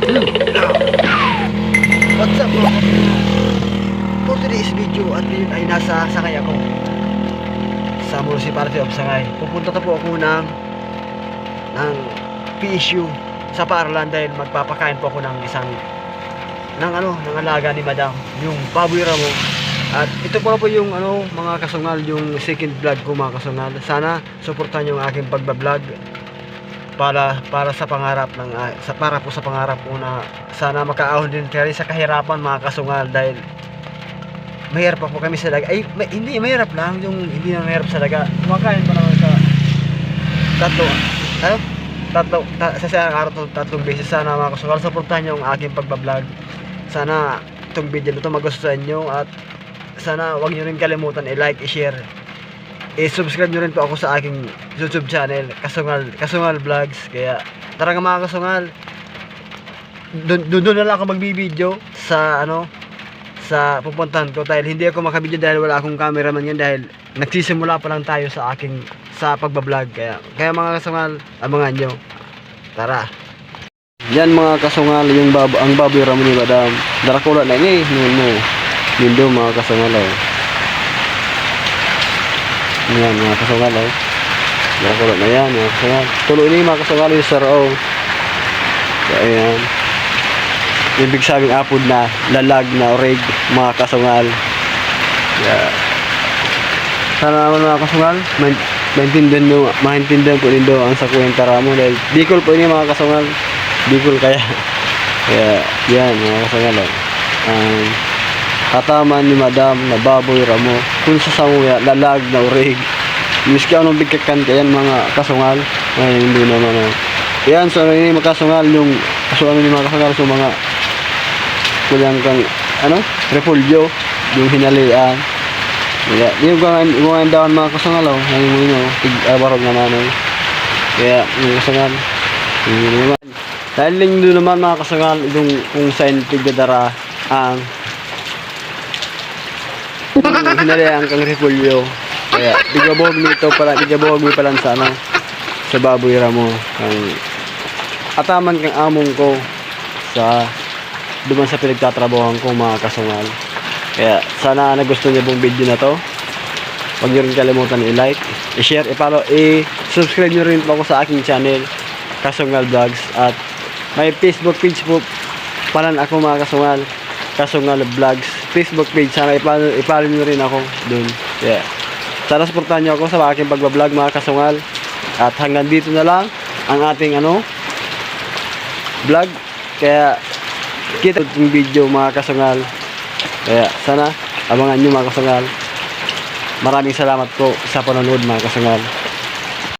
What's up mga for today's video at ngayon ay nasa Sangay ako sa Municipality of Sangay. Pupunta na po ako ng PSU sa Paaralan dahil magpapakain po ako ng ng alaga ni Madam, yung baboy ramo. At ito po yung mga kasungal, yung second vlog ko mga kasungal. Sana suportahan yung aking pagbablog para sa pangarap para po sa pangarap ko na sana makaahon din kayo sa kahirapan mga kasungal, dahil mahirap pa po kami sa daga. Hindi mahirap lang, yung hindi na mahirap sa daga. Kumakain pa naman sa sa isang araw tatlong beses. Sana mga kasungal suportahan yung aking pagbablog. Sana itong video na ito magustuhan nyo, at sana huwag nyo rin kalimutan i-like, i-share, i-subscribe nyo rin po ako sa aking YouTube channel, Kasungal Vlogs. Kaya tara nga mga kasungal, doon na lang ako magbibideo sa sa pupuntahan ko, dahil hindi ako makabideo dahil wala akong cameraman yan, dahil nagsisimula pa lang tayo sa pagbablog. Kaya mga kasungal, abangan nyo. Tara. Yan mga kasungal, ang baboy ramo ni Madam. Darakula na ini, nindo mga kasungal. Yan mga kasungal, darakula na yan mga kasungal. Tuloy ini mga kasungal yung saraw. Ayan. Ibig sabing apod na lalag na orig mga kasungal. Sana naman mga kasungal maintindihan po nindo ang sa kwenta ramo, dahil Bicol po ini mga kasungal. Bicol kaya yan mga kasungal. Kataman ni Madam na baboy ramo kung sa samuya lalag na orig, miski anong bigkakan kayan mga kasungal. Ay hindi naman yan. So ini mga kasungal, yung kasuano ni mga kasungal, so mga kulang kang repolyo, yung hinalian. Yung mga daon mga kasungal, tig-abarog na nanay. Kaya mga kasungal, dahil lang doon naman mga kasungal, itong kung saan tigdadara ang hinalian kang repolyo. Kaya tigabog nito pala, tigabog mo pala sa baboy ramo. Ataman kang among ko sa duman sa pinagtatrabahoan ko mga kasungal. Kaya sana nagustuhan niyo pong video na to. Huwag niyo rin kalimutan i-like, i-share, i-follow, i-subscribe niyo rin po ako sa aking channel, Kasungal Vlogs. At may Facebook page po pala ako mga kasungal, Kasungal Vlogs Facebook page. Sana i-follow niyo rin ako dun. Yeah. Sana suportahan niyo ako sa aking pagbablog mga kasungal. At hanggang dito na lang ang ating vlog. Kaya kita yung video mga kasungal. Kaya sana abangan nyo mga kasungal. Maraming salamat po sa panonood mga kasungal.